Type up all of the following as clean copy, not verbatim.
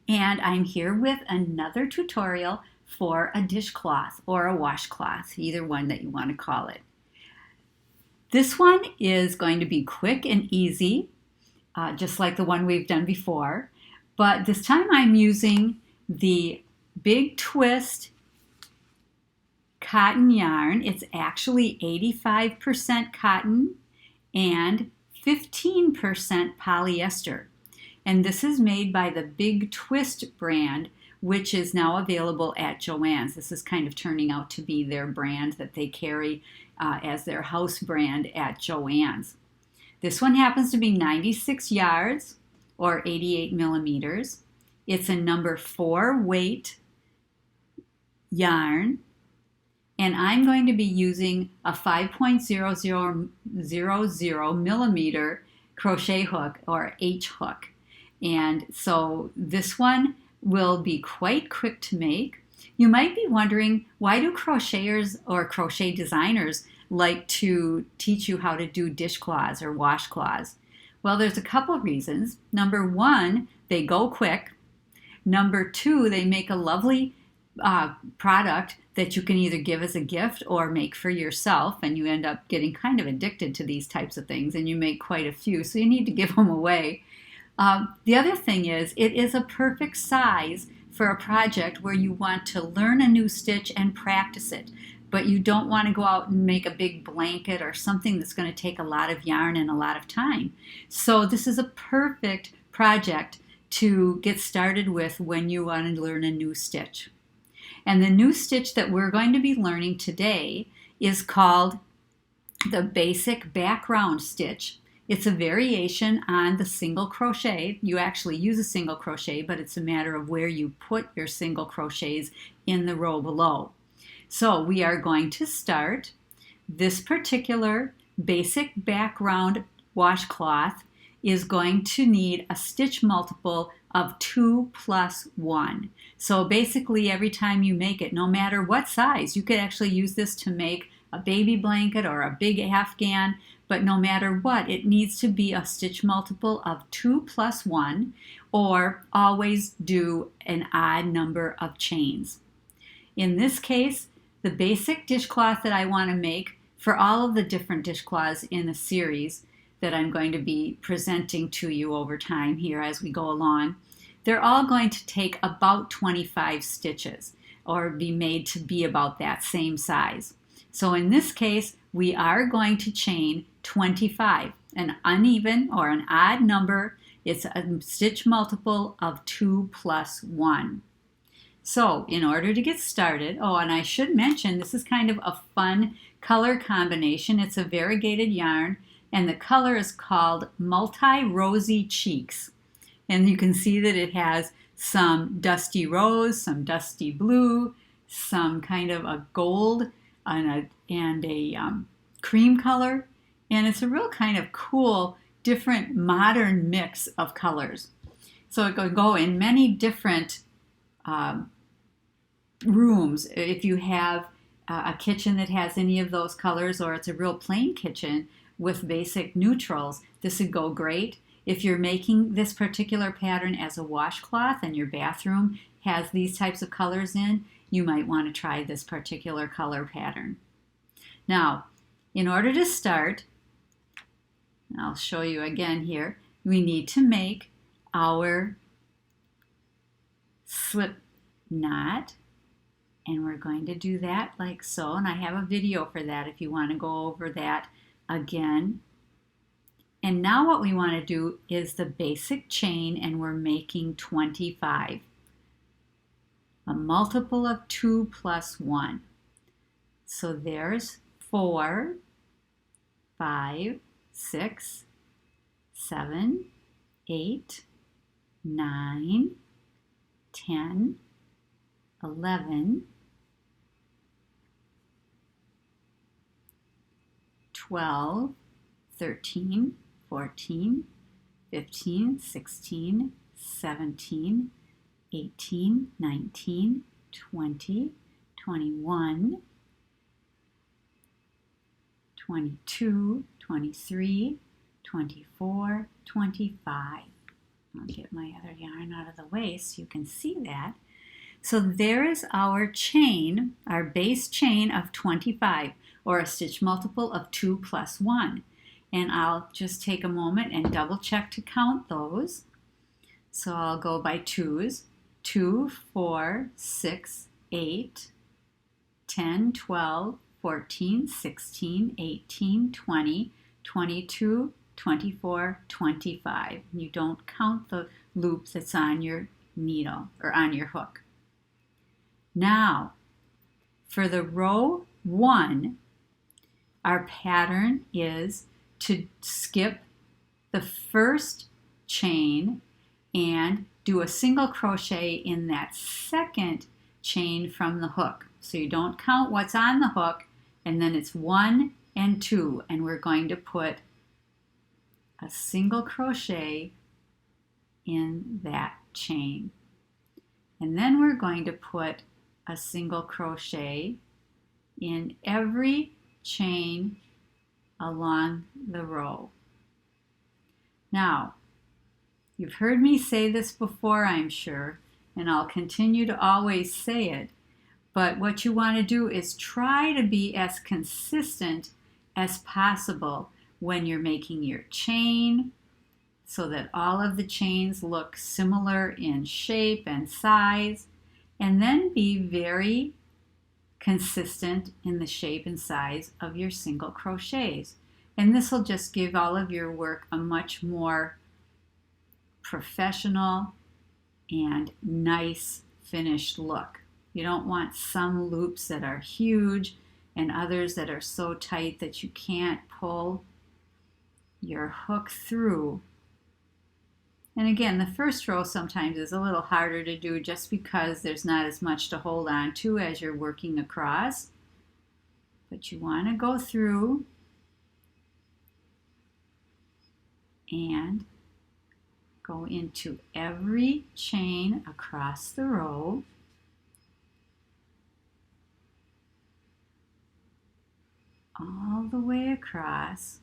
and I'm here with another tutorial for a dishcloth or a washcloth, either one that you want to call it. This one is going to be quick and easy, just like the one we've done before, but this time I'm using the Big Twist cotton yarn. It's actually 85% cotton and 15% polyester. And this is made by the Big Twist brand, which is now available at Joann's. This is kind of turning out to be their brand that they carry as their house brand at Joann's. This one happens to be 96 yards or 88 millimeters. It's a number 4 weight yarn. And I'm going to be using a 5.0000 millimeter crochet hook or H hook. And so this one will be quite quick to make. You might be wondering, why do crocheters or crochet designers like to teach you how to do dishcloths or washcloths? Well, there's a couple of reasons. Number one, they go quick. Number two, they make a lovely product that you can either give as a gift or make for yourself, and you end up getting kind of addicted to these types of things, and you make quite a few, so you need to give them away. The other thing is, it is a perfect size for a project where you want to learn a new stitch and practice it, but you don't want to go out and make a big blanket or something that's going to take a lot of yarn and a lot of time. So this is a perfect project to get started with when you want to learn a new stitch. And the new stitch that we're going to be learning today is called the basic background stitch. It's a variation on the single crochet. You actually use a single crochet, but it's a matter of where you put your single crochets in the row below. So we are going to start this particular basic background washcloth is going to need a stitch multiple of 2 plus 1. So basically every time you make it, no matter what size, you could actually use this to make a baby blanket or a big afghan, but no matter what, it needs to be a stitch multiple of 2 plus 1, or always do an odd number of chains. In this case, the basic dishcloth that I want to make for all of the different dishcloths in the series that I'm going to be presenting to you over time here as we go along, they're all going to take about 25 stitches or be made to be about that same size. So in this case, we are going to chain 25. An uneven or an odd number, it's a stitch multiple of 2 plus 1. So in order to get started, and I should mention, this is kind of a fun color combination. It's a variegated yarn, and the color is called Multi-Rosy Cheeks. And you can see that it has some dusty rose, some dusty blue, some kind of a gold, and a cream color. And it's a real kind of cool, different modern mix of colors. So it could go in many different rooms. If you have a kitchen that has any of those colors, or it's a real plain kitchen with basic neutrals, this would go great. If you're making this particular pattern as a washcloth and your bathroom has these types of colors in, you might want to try this particular color pattern. Now, in order to start, I'll show you again here, we need to make our slip knot, and we're going to do that like so, and I have a video for that if you want to go over that again. And now what we want to do is the basic chain, and we're making 25. A multiple of 2 plus 1. So there's 4, 5, 6, 7, 8, 9, 10, 11, 12, 13, 14, 15, 16, 17, 18, 19, 20, 21, 22, 23, 24, 25. I'll get my other yarn out of the way so you can see that. So there is our chain, our base chain of 25, or a stitch multiple of 2 plus 1. And I'll just take a moment and double check to count those. So I'll go by twos. 2, 4, 6, 8, 10, 12, 14, 16, 18, 20, 22, 24, 25. You don't count the loop that's on your needle or on your hook. Now, for the row 1, our pattern is to skip the first chain and do a single crochet in that second chain from the hook. So you don't count what's on the hook, and then it's 1 and 2, and we're going to put a single crochet in that chain. And then we're going to put a single crochet in every chain along the row. Now, you've heard me say this before, I'm sure, and I'll continue to always say it, but what you want to do is try to be as consistent as possible when you're making your chain, so that all of the chains look similar in shape and size, and then be very consistent in the shape and size of your single crochets. And this will just give all of your work a much more professional and nice finished look. You don't want some loops that are huge and others that are so tight that you can't pull your hook through. And again, the first row sometimes is a little harder to do just because there's not as much to hold on to as you're working across. But you want to go through and go into every chain across the row. All the way across.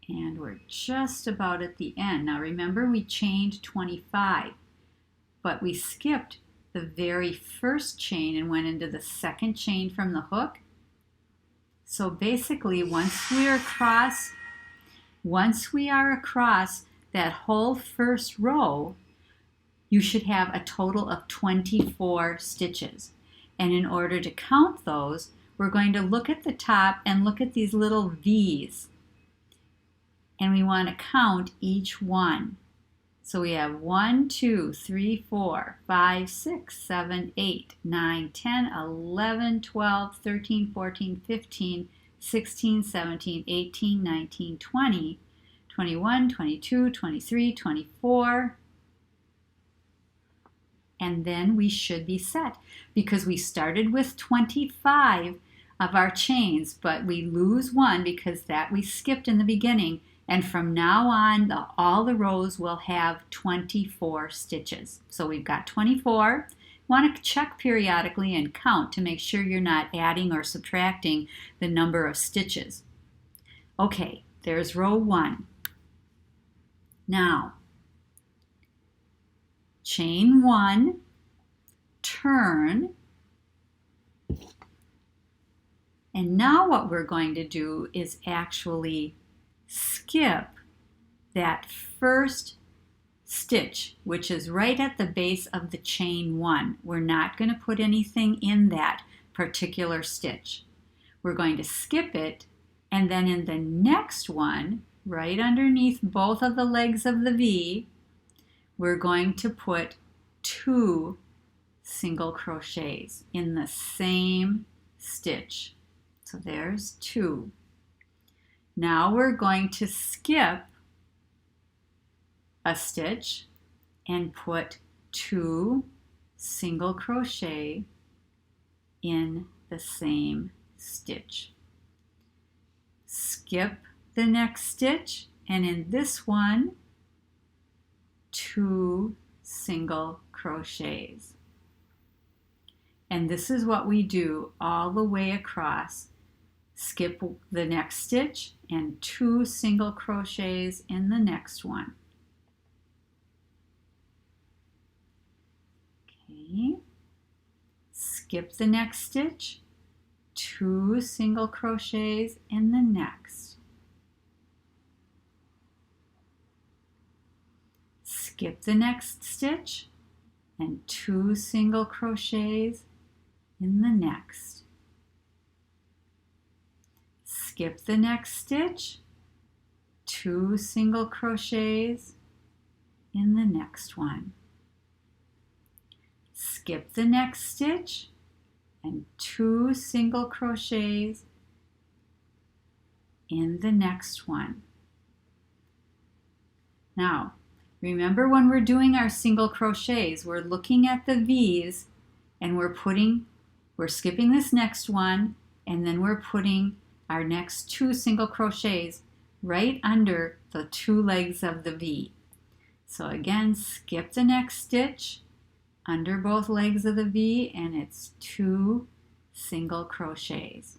And we're just about at the end. Now remember, we chained 25, but we skipped the very first chain and went into the second chain from the hook. So basically, once we are across that whole first row, you should have a total of 24 stitches. And in order to count those, we're going to look at the top and look at these little V's. And we want to count each one. So we have 1, 2, 3, 4, 5, 6, 7, 8, 9, 10, 11, 12, 13, 14, 15, 16, 17, 18, 19, 20, 21, 22, 23, 24. And then we should be set because we started with 25 of our chains, but we lose one because that we skipped in the beginning. And from now on, all the rows will have 24 stitches. So we've got 24. You want to check periodically and count to make sure you're not adding or subtracting the number of stitches. Okay, there's row 1. Now, chain 1, turn, and now what we're going to do is actually skip that first stitch, which is right at the base of the chain 1. We're not going to put anything in that particular stitch. We're going to skip it, and then in the next one, right underneath both of the legs of the V, we're going to put 2 single crochets in the same stitch. So there's 2. Now we're going to skip a stitch and put 2 single crochet in the same stitch. Skip the next stitch, and in this one, 2 single crochets. And this is what we do all the way across. Skip the next stitch and 2 single crochets in the next one. Okay. Skip the next stitch, 2 single crochets in the next. Skip the next stitch and 2 single crochets in the next. Skip the next stitch, 2 single crochets in the next one. Skip the next stitch and 2 single crochets in the next one. Now, remember when we're doing our single crochets, we're looking at the V's and we're skipping this next one, and then we're putting our next 2 single crochets right under the 2 legs of the V. So again, skip the next stitch under both legs of the V, and it's 2 single crochets.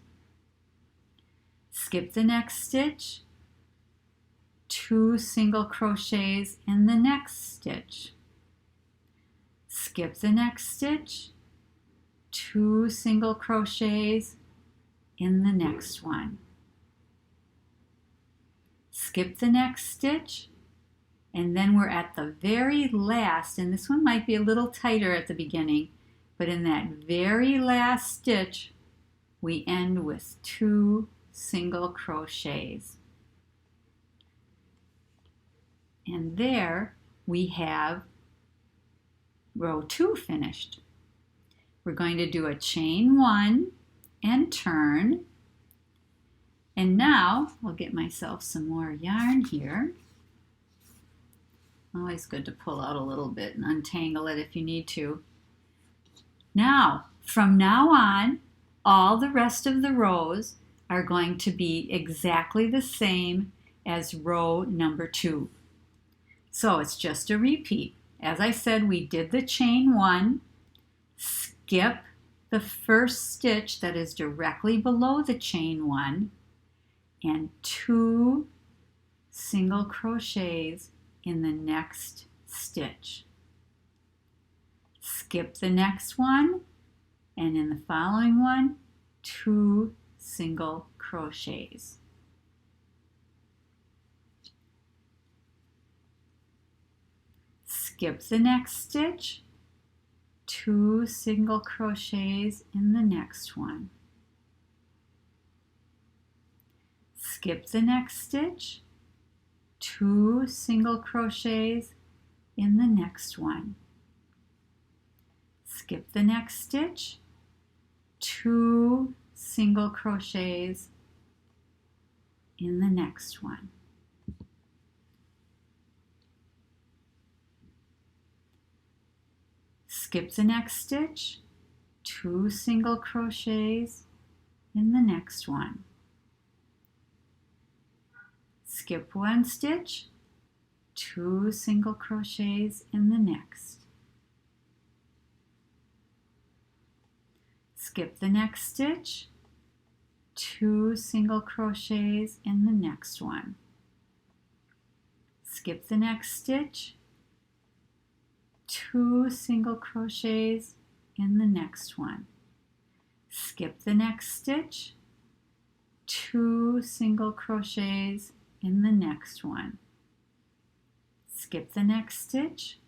Skip the next stitch, 2 single crochets in the next stitch. Skip the next stitch, 2 single crochets in the next one. Skip the next stitch, and then we're at the very last, and this one might be a little tighter at the beginning, but in that very last stitch, we end with 2 single crochets. And there we have row 2 finished. We're going to do a chain 1 and turn. And now I'll get myself some more yarn here. Always good to pull out a little bit and untangle it if you need to. Now, from now on, all the rest of the rows are going to be exactly the same as row number 2. So it's just a repeat. As I said, we did the chain 1, skip the first stitch that is directly below the chain 1, and 2 single crochets in the next stitch. Skip the next one, and in the following one, 2 single crochets. Skip the next stitch, 2 single crochets in the next one. Skip the next stitch, 2 single crochets in the next one. Skip the next stitch, 2 single crochets in the next one. Skip the next stitch, 2 single crochets in the next one. Skip 1 stitch, 2 single crochets in the next. Skip the next stitch, 2 single crochets in the next one. Skip the next stitch, 2 single crochets in the next one. Skip the next stitch, 2 single crochets in the next one. Skip the next stitch,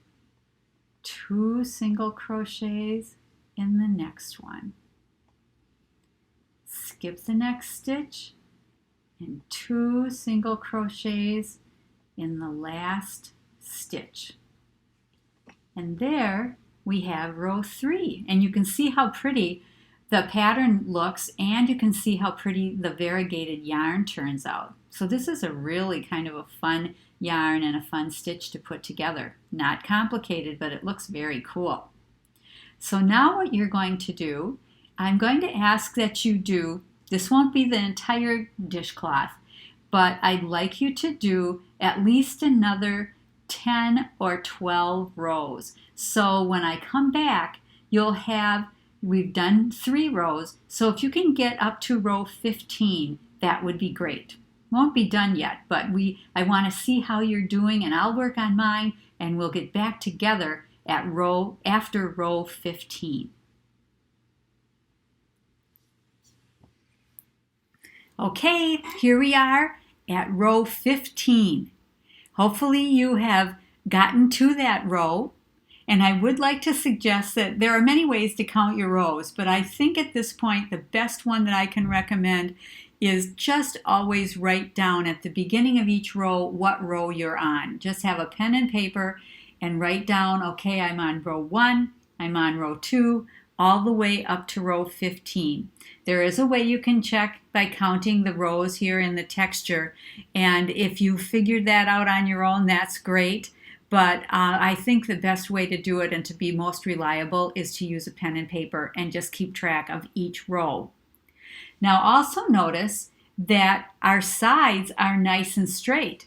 2 single crochets in the next one. Skip the next stitch and 2 single crochets in the last stitch. And there we have row 3, and you can see how pretty the pattern looks, and you can see how pretty the variegated yarn turns out. So this is a really kind of a fun yarn and a fun stitch to put together. Not complicated, but it looks very cool. So now what you're going to do, I'm going to ask that you do, this won't be the entire dishcloth, but I'd like you to do at least another 10 or 12 rows. So when I come back, you'll have, we've done 3 rows, so if you can get up to row 15, that would be great. Won't be done yet, but I want to see how you're doing, and I'll work on mine, and we'll get back together after row 15. Okay, here we are at row 15. Hopefully you have gotten to that row, and I would like to suggest that there are many ways to count your rows, but I think at this point the best one that I can recommend is just always write down at the beginning of each row what row you're on. Just have a pen and paper and write down, okay, I'm on row 1, I'm on row 2, all the way up to row 15. There is a way you can check by counting the rows here in the texture, and if you figured that out on your own, that's great. But I think the best way to do it and to be most reliable is to use a pen and paper and just keep track of each row. Now also notice that our sides are nice and straight,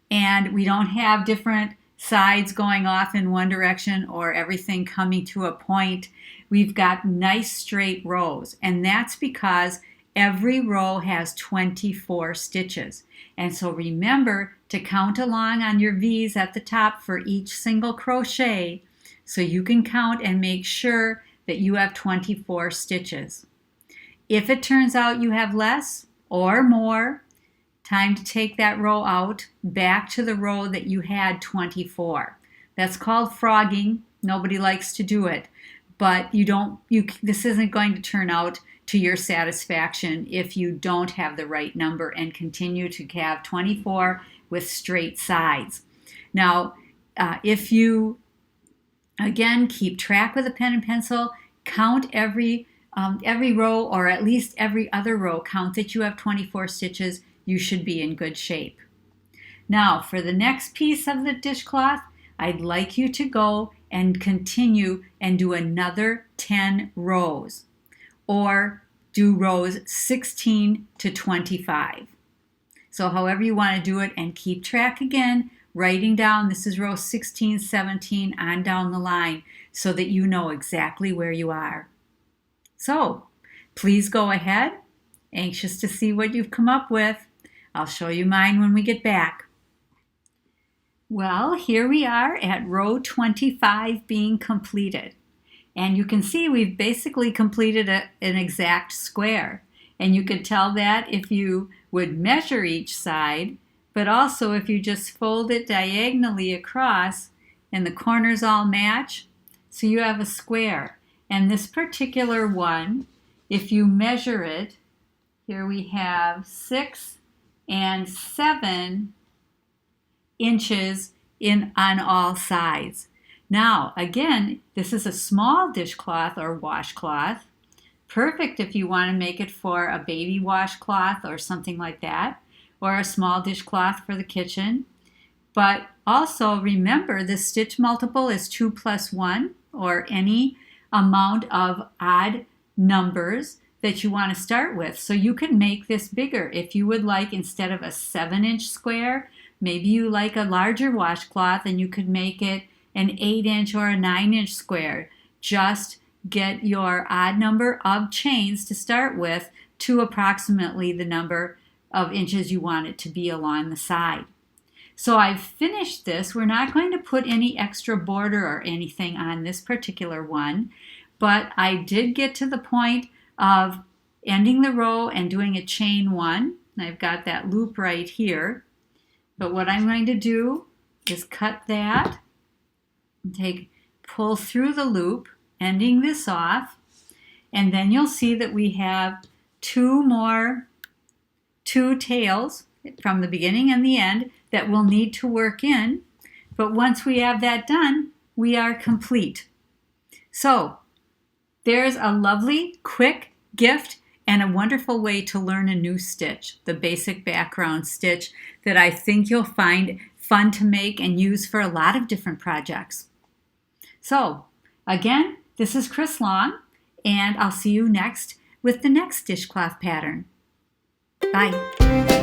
and we don't have different sides going off in one direction or everything coming to a point. We've got nice straight rows, and that's because every row has 24 stitches. And so remember to count along on your V's at the top for each single crochet so you can count and make sure that you have 24 stitches. If it turns out you have less or more, time to take that row out back to the row that you had 24. That's called frogging. Nobody likes to do it, but this isn't going to turn out to your satisfaction if you don't have the right number and continue to have 24 with straight sides. Now, if you, again, keep track with a pen and pencil, count every row, or at least every other row, count that you have 24 stitches, you should be in good shape. Now, for the next piece of the dishcloth, I'd like you to go and continue and do another 10 rows, or do rows 16 to 25. So however you want to do it, and keep track again, writing down this is row 16, 17 on down the line so that you know exactly where you are. So please go ahead. Anxious to see what you've come up with. I'll show you mine when we get back. Well, here we are at row 25 being completed. And you can see we've basically completed an exact square. And you could tell that if you would measure each side, but also if you just fold it diagonally across and the corners all match, so you have a square. And this particular one, if you measure it, here we have 6 and 7 inches on all sides. Now, again, this is a small dishcloth or washcloth. Perfect if you want to make it for a baby washcloth or something like that, or a small dishcloth for the kitchen. But also remember the stitch multiple is 2 plus 1, or any amount of odd numbers that you want to start with. So you can make this bigger. If you would like, instead of a 7-inch square, maybe you like a larger washcloth and you could make it an 8-inch or a 9-inch square. Just get your odd number of chains to start with to approximately the number of inches you want it to be along the side. So I've finished this. We're not going to put any extra border or anything on this particular one, but I did get to the point of ending the row and doing a chain 1. I've got that loop right here. But what I'm going to do is cut that and pull through the loop, ending this off, and then you'll see that we have two tails from the beginning and the end that we'll need to work in. But once we have that done, we are complete. So there's a lovely, quick gift and a wonderful way to learn a new stitch, the basic background stitch that I think you'll find fun to make and use for a lot of different projects. So again, this is Chris Long, and I'll see you next with the next dishcloth pattern. Bye.